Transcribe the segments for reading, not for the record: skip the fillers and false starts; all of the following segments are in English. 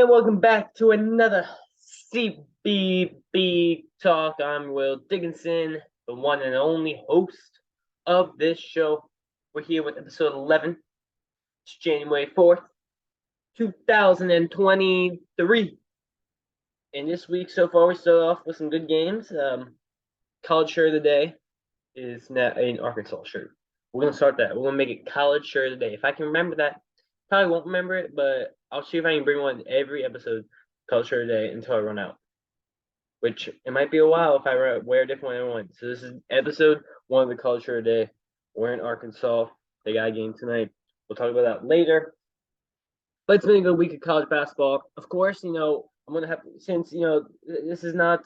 gentlemen, welcome back to another CBB Talk. I'm Will Dickinson, the one and only host of this show. We're here with episode 11. It's January 4th, 2023. And this week so far, we started off with some good games. College shirt of the day is now an Arkansas shirt. We're going to start that. We're going to make it college shirt of the day. If I can remember that, probably won't remember it, but I'll see if I can bring one every episode, college shirt of the day, until I run out. Which it might be a while if I wear a different one every one. So this is episode 1 of the college shirt of the day. We're in Arkansas. They got a game tonight. We'll talk about that later. But it's been a good week of college basketball. Of course, I'm gonna have since this is a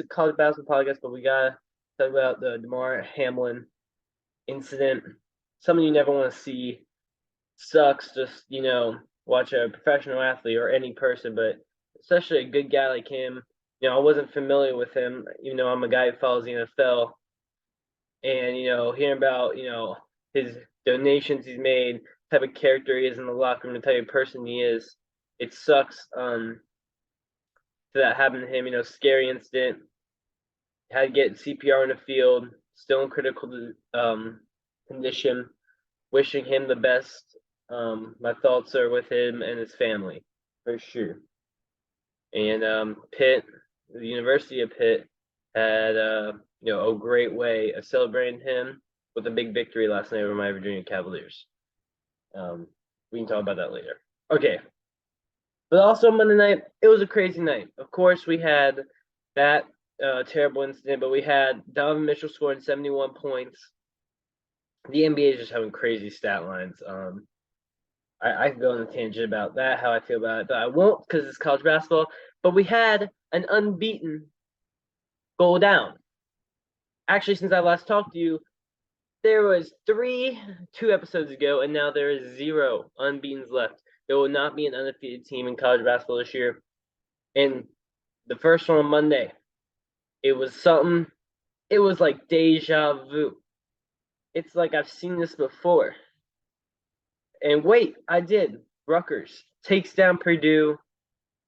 college basketball podcast, but we gotta talk about the DeMar Hamlin incident. Something you never want to see. Sucks. Just watch a professional athlete or any person, but especially a good guy like him. I wasn't familiar with him, even though I'm a guy who follows the NFL. And hearing about his donations he's made, the type of character he is in the locker room, the type of person he is, it sucks. That happened to him. Scary incident. Had to get CPR in the field. Still in critical condition. Wishing him the best. My thoughts are with him and his family, for sure. And Pitt, the University of Pitt, had a great way of celebrating him with a big victory last night over my Virginia Cavaliers. We can talk about that later. Okay. But also Monday night, it was a crazy night. Of course, we had that terrible incident, but we had Donovan Mitchell scoring 71 points. The NBA is just having crazy stat lines. I could go on a tangent about that, how I feel about it, but I won't because it's college basketball. But we had an unbeaten go down. Actually, since I last talked to you, there was 2 episodes ago, and now there is 0 unbeatens left. There will not be an undefeated team in college basketball this year. And the first one on Monday, it was something. It was like deja vu. It's like I've seen this before. And wait, I did. Rutgers takes down Purdue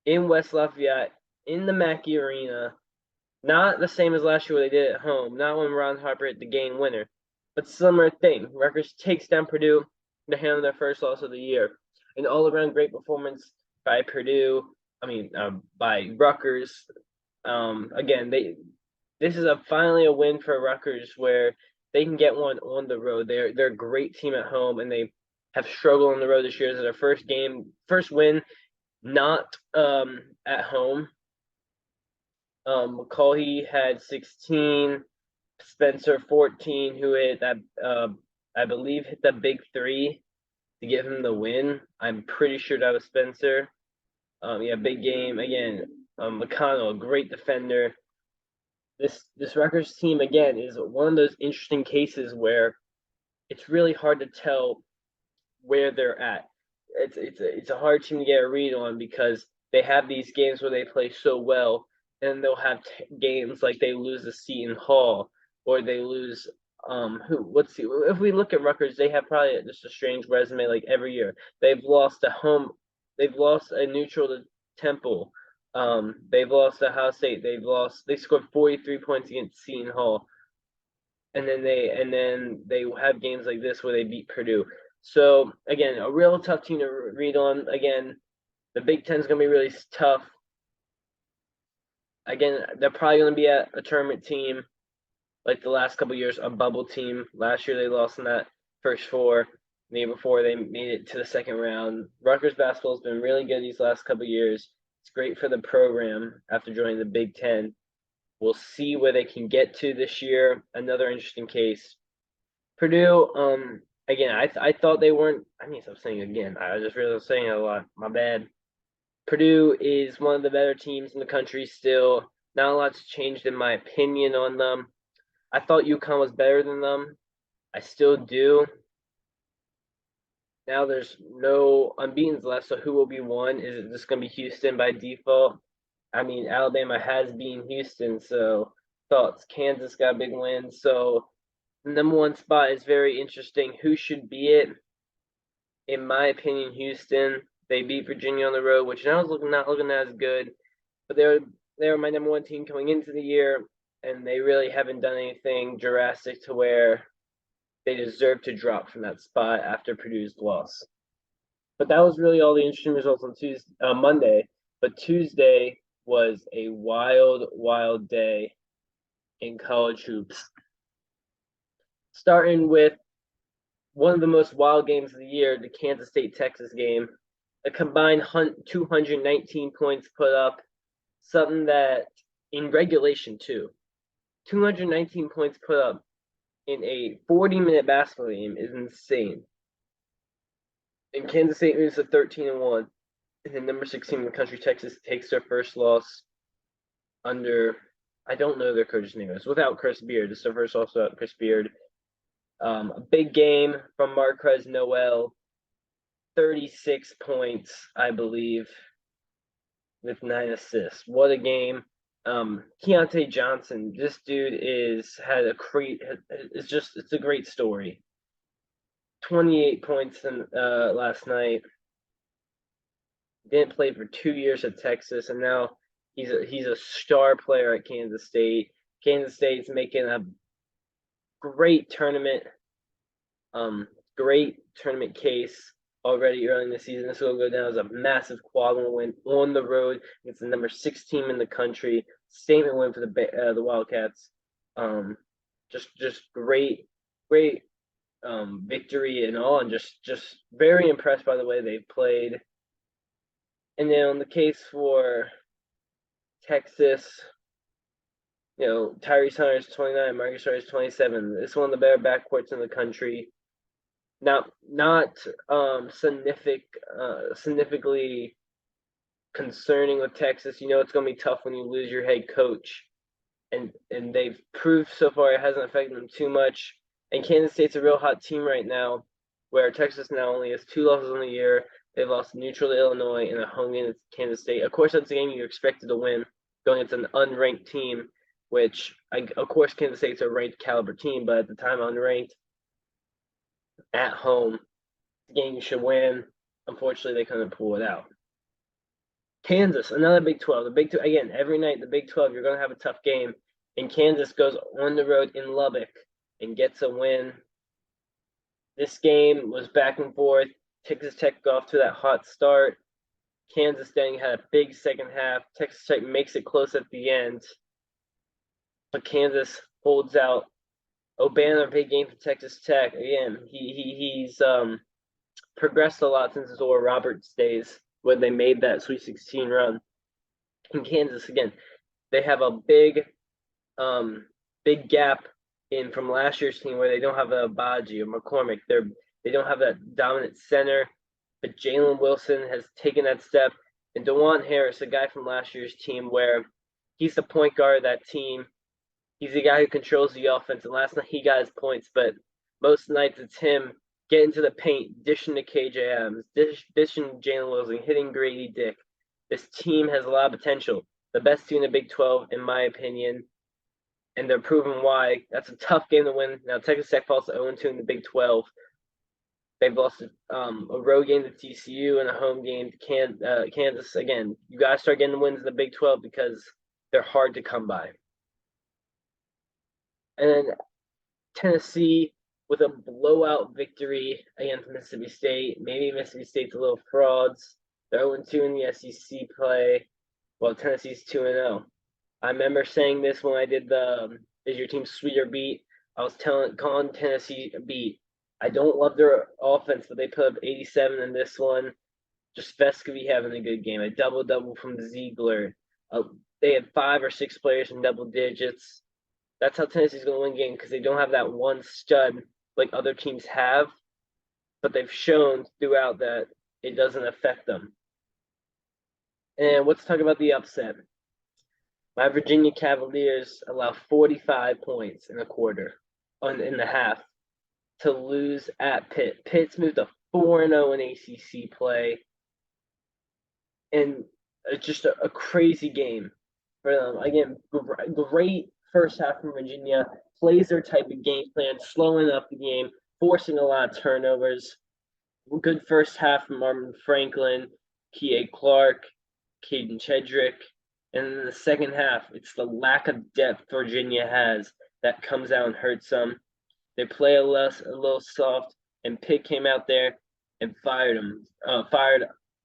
in West Lafayette in the Mackey Arena. Not the same as last year where they did it at home. Not when Ron Harper hit the game winner. But similar thing. Rutgers takes down Purdue to handle their first loss of the year. An all-around great performance by Purdue. By Rutgers. Again, this is finally a win for Rutgers where they can get one on the road. They're a great team at home, and they have struggled on the road this year. This is their first win, not at home. McCauley had 16, Spencer 14, who hit that I believe hit that big 3 to give him the win. I'm pretty sure that was Spencer. Big game again. McConnell, a great defender. This Rutgers team again is one of those interesting cases where it's really hard to tell where they're at. It's a hard team to get a read on because they have these games where they play so well, and they'll have games like they lose to Seton Hall or they lose let's see. If we look at Rutgers, they have probably just a strange resume like every year. They've lost a neutral to Temple. They've lost to Ohio State. They scored 43 points against Seton Hall. And then they have games like this where they beat Purdue. So again, a real tough team to read on. Again, the Big Ten is going to be really tough. Again, they're probably going to be a tournament team like the last couple of years, a bubble team. Last year they lost in that first 4. The year before they made it to the second round. Rutgers basketball has been really good these last couple of years. It's great for the program after joining the Big Ten. We'll see where they can get to this year. Another interesting case. Purdue, again, I thought they weren't. I need to stop saying again. I just realized I was saying it a lot. My bad. Purdue is one of the better teams in the country still. Not a lot's changed in my opinion on them. I thought UConn was better than them. I still do. Now there's no unbeatens left, so who will be 1? Is it just going to be Houston by default? Alabama has beaten Houston, so thoughts. Kansas got a big win, so the number 1 spot is very interesting. Who should be it? In my opinion, Houston. They beat Virginia on the road, which now is not looking as good. But they were my number one team coming into the year, and they really haven't done anything drastic to where they deserve to drop from that spot after Purdue's loss. But that was really all the interesting results on Monday. But Tuesday was a wild, wild day in college hoops. Starting with one of the most wild games of the year, the Kansas State-Texas game. A combined 219 points put up, something that in regulation too. 219 points put up in a 40-minute basketball game is insane. And Kansas State moves to 13-1. And then number 16 in the country, Texas, takes their first loss under, I don't know their coach's name is, without Chris Beard. It's their first loss without Chris Beard. A big game from Marquez Noel, 36 points, I believe, with 9 assists. What a game. Keontae Johnson, this dude it's a great story. 28 points last night. Didn't play for 2 years at Texas, and now he's a star player at Kansas State. Kansas State's making a great tournament case already early in the season. This will go down as a massive quad win on the road against the number 6 team in the country. Statement win for the Wildcats. Just great victory and all, and just very impressed by the way they've played. And then on the case for Texas, Tyrese Hunter's 29, Marcus Smart is 27. It's one of the better backcourts in the country. Not significantly concerning with Texas. It's going to be tough when you lose your head coach, and they've proved so far it hasn't affected them too much. And Kansas State's a real hot team right now, where Texas now only has 2 losses on the year. They've lost neutral to Illinois and a home game to Kansas State. Of course, that's a game you're expected to win, going against an unranked team, which, of course, Kansas State's a ranked caliber team, but at the time unranked at home, the game you should win. Unfortunately, they couldn't pull it out. Kansas, another Big 12. The Big 12, again, every night, the Big 12, you're going to have a tough game. And Kansas goes on the road in Lubbock and gets a win. This game was back and forth. Texas Tech got off to that hot start. Kansas then had a big second half. Texas Tech makes it close at the end, but Kansas holds out. O'Banner, big game for Texas Tech. Again, he's progressed a lot since his Oral Roberts days when they made that Sweet 16 run. In Kansas, again, they have a big gap in from last year's team where they don't have a Baji or McCormick. They don't have that dominant center, but Jalen Wilson has taken that step. And DeJuan Harris, a guy from last year's team, where he's the point guard of that team. He's the guy who controls the offense. And last night he got his points, but most nights it's him getting to the paint, dishing to KJ Adams, dishing Jalen Wilson, hitting Grady Dick. This team has a lot of potential. The best team in the Big 12, in my opinion. And they're proving why. That's a tough game to win. Now, Texas Tech falls to 0-2 in the Big 12. They've lost a road game to TCU and a home game to Kansas. Again, you got to start getting the wins in the Big 12 because they're hard to come by. And then Tennessee with a blowout victory against Mississippi State. Maybe Mississippi State's a little frauds. They're 0-2 in the SEC play, while Tennessee's 2-0. I remember saying this when I did the Is Your Team Sweet or Beat? I was calling Tennessee a beat. I don't love their offense, but they put up 87 in this one. Just Vescovy having a good game. A double-double from Ziegler. They had 5 or 6 players in double digits. That's how Tennessee's going to win game because they don't have that one stud like other teams have. But they've shown throughout that it doesn't affect them. And let's talk about the upset. My Virginia Cavaliers allow 45 points in the half, to lose at Pitt. Pitt's moved to 4-0 in ACC play. And it's just a crazy game for them. Again, great first half from Virginia. Plays their type of game plan, slowing up the game, forcing a lot of turnovers. Good first half from Marvin Franklin. Kie Clark, Caden Chedrick. And in the second half, it's the lack of depth Virginia has that comes out and hurts them. They play a little soft, and Pitt came out there and fired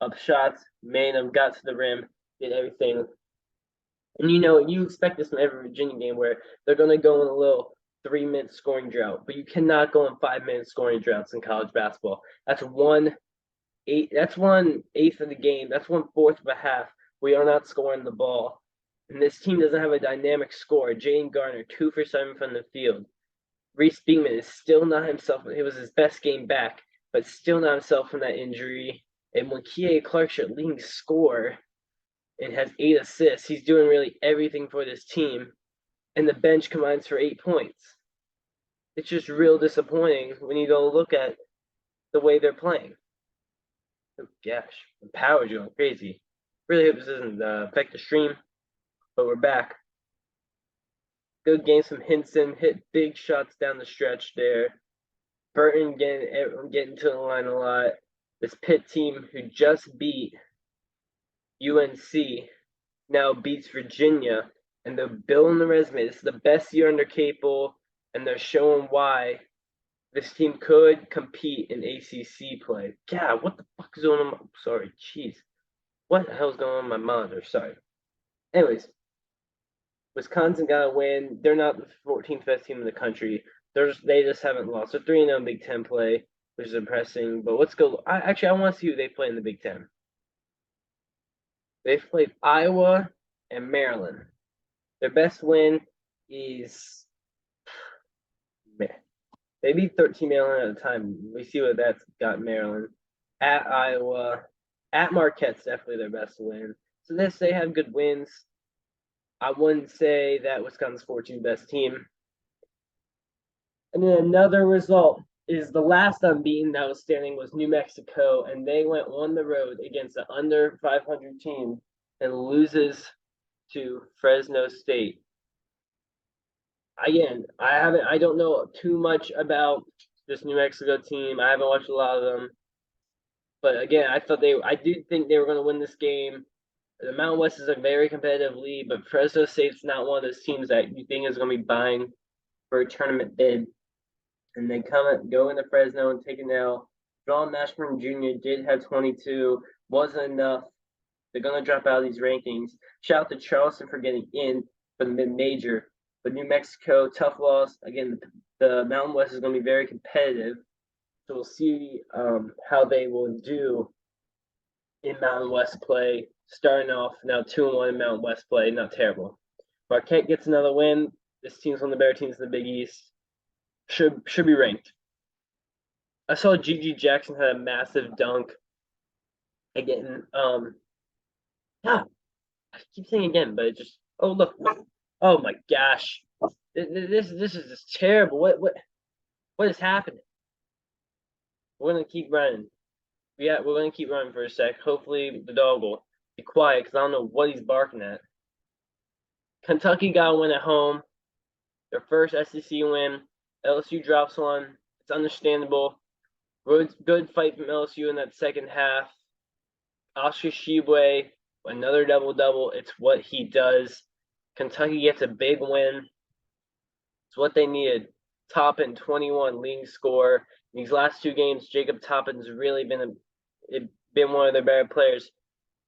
up shots, made them, got to the rim, did everything. And you expect this from every Virginia game where they're going to go in a little 3-minute scoring drought, but you cannot go in 5-minute scoring droughts in college basketball. That's 1/8. That's 1/8 of the game. That's 1/4 of a half. We are not scoring the ball, and this team doesn't have a dynamic scorer. Jane Garner, 2 for 7 from the field. Reese Beekman is still not himself. It was his best game back, but still not himself from that injury. And when Kie Clark's your leading scorer and has 8 assists, he's doing really everything for this team, and the bench combines for 8 points. It's just real disappointing when you go look at the way they're playing. Oh gosh, the power's going crazy. Really hope this doesn't affect the stream, but we're back. Good games from Hinson, hit big shots down the stretch there. Burton getting to the line a lot. This Pitt team who just beat UNC now beats Virginia, and they're building the resume. This is the best year under Capel, and they're showing why this team could compete in ACC play. God, what the fuck is going on? Sorry, jeez. What the hell's going on in my monitor? Sorry. Anyways, Wisconsin got a win. They're not the 14th best team in the country. They just haven't lost. They're 3-0 Big Ten play, which is impressive. But let's go. I want to see who they play in the Big Ten. They've played Iowa and Maryland. Their best win is they beat 13 Maryland at a time. We see what that's got Maryland. At Iowa, at Marquette's definitely their best win. So they have good wins. I wouldn't say that Wisconsin's 14th best team. And then another result is the last unbeaten that was standing was New Mexico, and they went on the road against an under 500 team and loses to Fresno State. Again, I don't know too much about this New Mexico team. I haven't watched a lot of them, but again, I did think they were going to win this game. The Mountain West is a very competitive league, but Fresno State's not one of those teams that you think is going to be vying for a tournament bid. And they go into Fresno and take it now. John Mashburn Jr. did have 22, wasn't enough. They're going to drop out of these rankings. Shout out to Charleston for getting in for the mid-major. But New Mexico, tough loss. Again, the Mountain West is going to be very competitive. So we'll see how they will do in Mountain West play. Starting off now 2-1 in Mountain West play. Not terrible. Marquette gets another win. This team's one of the better teams in the Big East. Should be ranked. I saw Gigi Jackson had a massive dunk. Again, I keep saying again, but it just look. Oh my gosh. This is just terrible. What is happening? We're gonna keep running. Yeah, we're gonna keep running for a sec. Hopefully the dog will be quiet because I don't know what he's barking at. Kentucky got a win at home. Their first SEC win. LSU drops one. It's understandable. Good fight from LSU in that second half. Oscar Tshiebwe, another double-double. It's what he does. Kentucky gets a big win. It's what they needed. Toppin, 21, leading scorer. In these last 2 games, Jacob Toppin's really been one of their better players.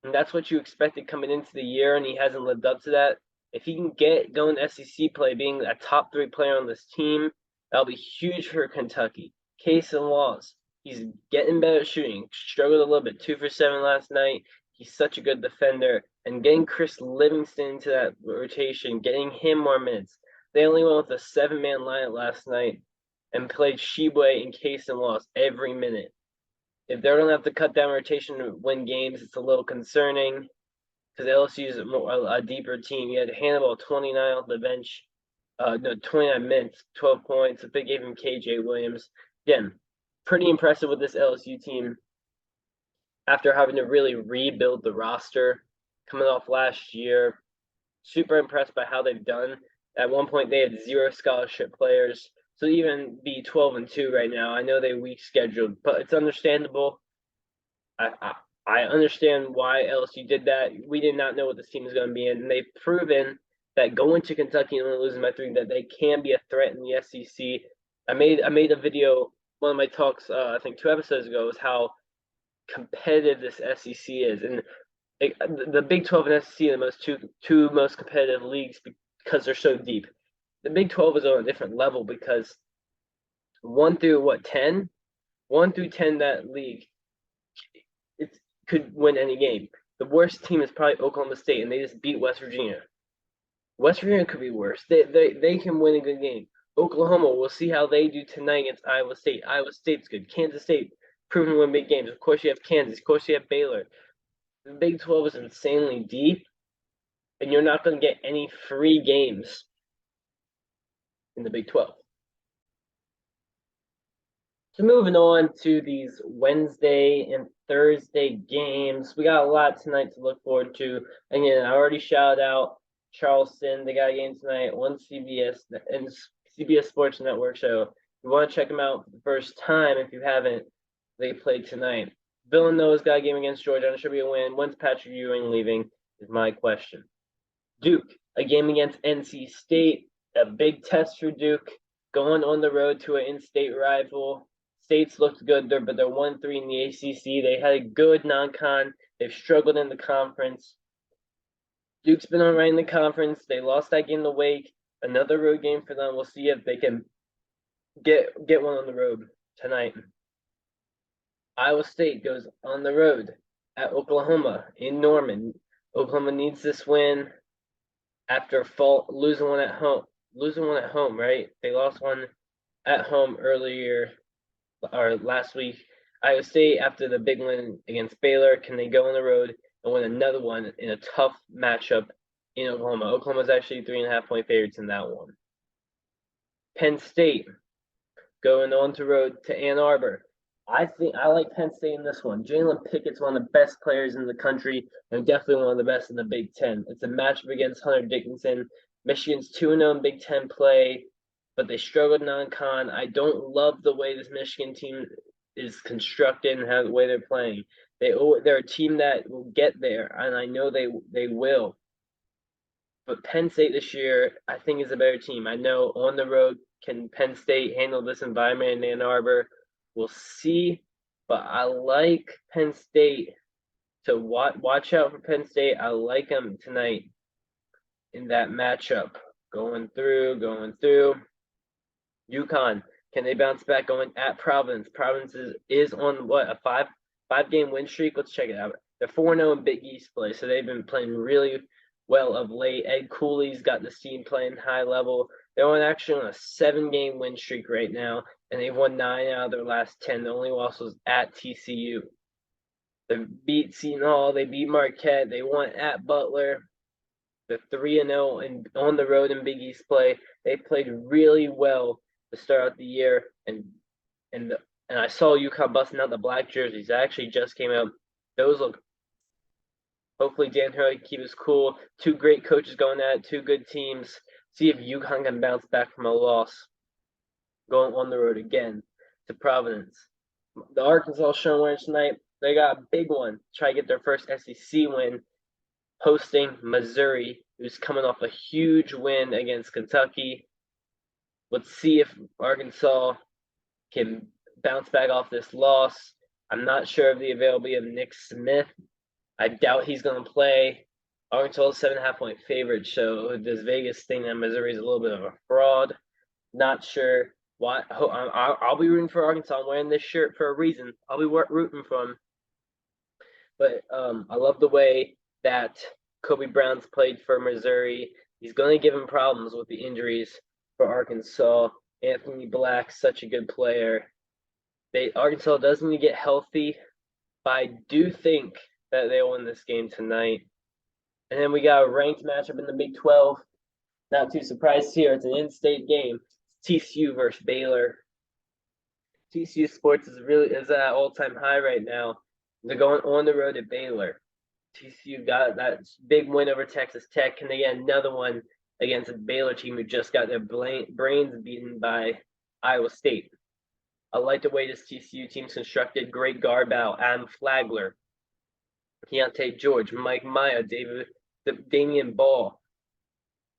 And that's what you expected coming into the year, and he hasn't lived up to that. If he can get going SEC play, being a top 3 player on this team, that'll be huge for Kentucky. Case and Laws. He's getting better at shooting. Struggled a little bit. 2 for 7 last night. He's such a good defender. And getting Chris Livingston into that rotation, getting him more minutes. They only went with a 7-man lineup last night and played Tshiebwe and Case and Laws every minute. If they're going to have to cut down rotation to win games, it's a little concerning because LSU is a deeper team. You had Hannibal 29 off the bench. 29 minutes, 12 points. If they gave him KJ Williams. Again, pretty impressive with this LSU team after having to really rebuild the roster coming off last year. Super impressed by how they've done. At one point, they had 0 scholarship players. So even be 12-2 right now, I know they're weak scheduled, but it's understandable. I I understand why LSU did that. We did not know what this team was going to be in, and they've proven that going to Kentucky and only losing by 3, that they can be a threat in the SEC. I made a video, one of my talks, I think 2 episodes ago, was how competitive this SEC is, and the Big 12 and SEC are the two most competitive leagues because they're so deep. The Big 12 is on a different level because 1 through 10, 1 through 10, that league, it could win any game. The worst team is probably Oklahoma State, and they just beat West Virginia. West Virginia could be worse. They can win a good game. Oklahoma, we'll see how they do tonight against Iowa State. Iowa State's good. Kansas State, proven to win big games. Of course, you have Kansas. Of course, you have Baylor. The Big 12 is insanely deep, and you're not going to get any free games in the Big 12. So moving on to these Wednesday and Thursday games, we got a lot tonight to look forward to. Again, I already shouted out Charleston. They got a game tonight on CBS and CBS Sports Network. So if you want to check them out for the first time, if you haven't, they played tonight. Villanova's got a game against Georgia, and it should be a win. When's Patrick Ewing leaving is my question. Duke, a game against NC State, a big test for Duke, going on the road to an in-state rival. State's looked good there, but they're 1-3 in the ACC. They had a good non-con. They've struggled in the conference. Duke's been all right in the conference. They lost that game to Wake. Another road game for them. We'll see if they can get one on the road tonight. Iowa State goes on the road at Oklahoma in Norman. Oklahoma needs this win after losing one at home, right? They lost one at home last week. Iowa State, after the big win against Baylor, can they go on the road and win another one in a tough matchup in Oklahoma? Oklahoma's actually 3.5-point favorites in that one. Penn State going on the road to Ann Arbor. I like Penn State in this one. Jalen Pickett's one of the best players in the country and definitely one of the best in the Big Ten. It's a matchup against Hunter Dickinson. Michigan's 2-0 in Big Ten play, but they struggled non-con. I don't love the way this Michigan team is constructed and how the way they're playing. They're a team that will get there, and I know they will. But Penn State this year, I think, is a better team. I know on the road, can Penn State handle this environment in Ann Arbor? We'll see, but I like Penn State to watch out for Penn State. I like them tonight in that matchup. Going through. UConn, can they bounce back going at Providence? Providence is on a five-game win streak. Let's check it out. They're 4-0 in Big East play, so they've been playing really well of late. Ed Cooley's got the team playing high level. They're actually on a 7-game win streak right now, and they've won 9 out of their last 10. The only loss was at TCU. They beat Seton Hall. They beat Marquette. They won at Butler. They're 3-0 and on the road in Big East play. They played really well to start out the year, and I saw UConn busting out the black jerseys. That actually just came out. Those look. Hopefully Dan Hurley can keep us cool. 2 great coaches going at it, 2 good teams. See if UConn can bounce back from a loss going on the road again to Providence. The Arkansas Showman tonight, they got a big one. Try to get their first SEC win, hosting Missouri, who's coming off a huge win against Kentucky. Let's see if Arkansas can bounce back off this loss. I'm not sure of the availability of Nick Smith. I doubt he's going to play. Arkansas is 7.5-point favorite, so this Vegas thing that Missouri is a little bit of a fraud. Not sure why. I'll be rooting for Arkansas. I'm wearing this shirt for a reason. I'll be rooting for them. But I love the way that Kobe Brown's played for Missouri. He's going to give him problems with the injuries for Arkansas. Anthony Black's such a good player. Arkansas does need to get healthy, but I do think that they'll win this game tonight. And then we got a ranked matchup in the Big 12. Not too surprised here. It's an in-state game. It's TCU versus Baylor. TCU sports is at all-time high right now. They're going on the road at Baylor. TCU got that big win over Texas Tech. Can they get another one against a Baylor team who just got their brains beaten by Iowa State? I like the way this TCU team's constructed. Great guard battle. Adam Flagler. Keontae George, Mike Maya, Damian Ball.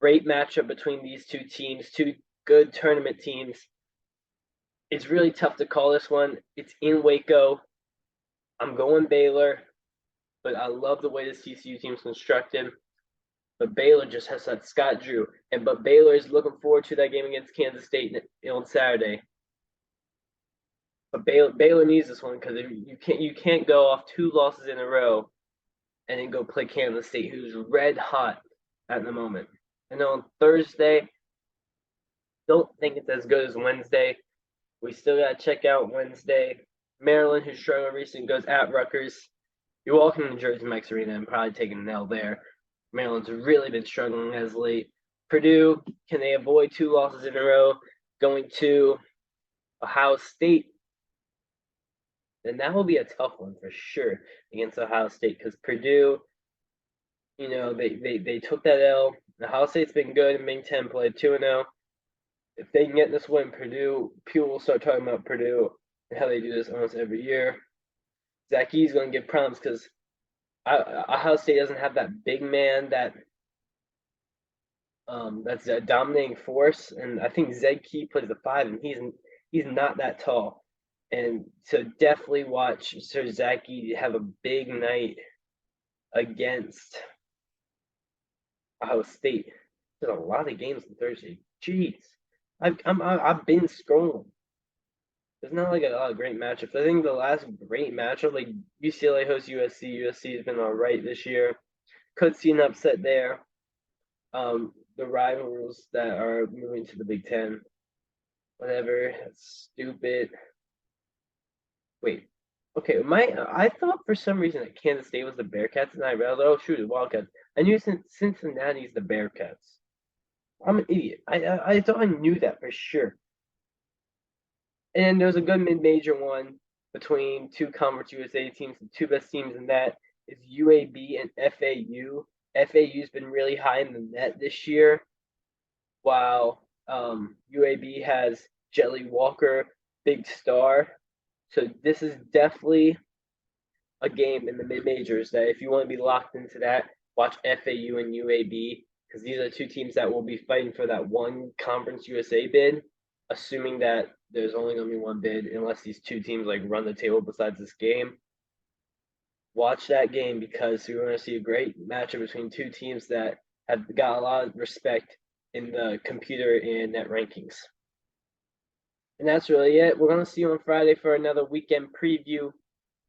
Great matchup between these two teams, two good tournament teams. It's really tough to call this one. It's in Waco. I'm going Baylor, but I love the way this TCU team's constructed. But Baylor just has that Scott Drew, but Baylor is looking forward to that game against Kansas State on Saturday. But Baylor needs this one because you can't go off 2 losses in a row and then go play Kansas State, who's red hot at the moment. And on Thursday, don't think it's as good as Wednesday. We still got to check out Wednesday. Maryland, who's struggling recently, goes at Rutgers. You're walking in Jersey Mike's Arena and probably taking an L there. Maryland's really been struggling as late. Purdue, can they avoid 2 losses in a row? Going to Ohio State. And that will be a tough one for sure against Ohio State because Purdue, they took that L. Ohio State's been good in Big Ten, played 2-0. If they can get this win, Purdue, people will start talking about Purdue and how they do this almost every year. Zach E's going to give problems because Ohio State doesn't have that big man that's a dominating force, and I think Zed Key plays the 5, and he's not that tall, and so definitely watch Sir Zaki have a big night against Ohio State. There's a lot of games on Thursday. Jeez, I've been scrolling. There's not like a lot of great matchups. I think the last great matchup, like UCLA hosts USC. USC has been all right this year. Could see an upset there. The rivals that are moving to the Big Ten. Whatever. That's stupid. Wait. Okay, I thought for some reason that Kansas State was the Bearcats, and I realized, oh shoot, the Wildcats. I knew Cincinnati's the Bearcats. I'm an idiot. I thought I knew that for sure. And there was a good mid-major one between 2 Conference USA teams. The 2 best teams in that is UAB and FAU. FAU's been really high in the net this year, while UAB has Jelly Walker, big star. So this is definitely a game in the mid-majors that if you want to be locked into that, watch FAU and UAB because these are 2 teams that will be fighting for that 1 Conference USA bid, assuming that there's only going to be 1 bid unless these 2 teams like run the table besides this game. Watch that game because we're going to see a great matchup between 2 teams that have got a lot of respect in the computer and net rankings. And that's really it. We're going to see you on Friday for another weekend preview.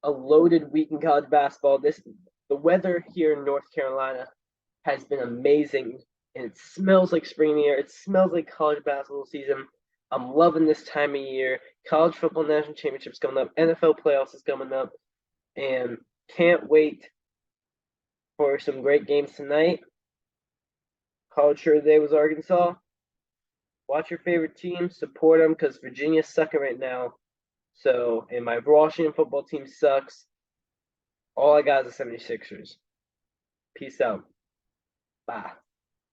A loaded week in college basketball. The weather here in North Carolina has been amazing, and it smells like spring in the air. It smells like college basketball season. I'm loving this time of year. College football national championships coming up. NFL playoffs is coming up, and can't wait for some great games tonight. College Show today was Arkansas. Watch your favorite team, support them because Virginia's sucking right now. So, and my Washington football team sucks. All I got is the 76ers. Peace out. Bye.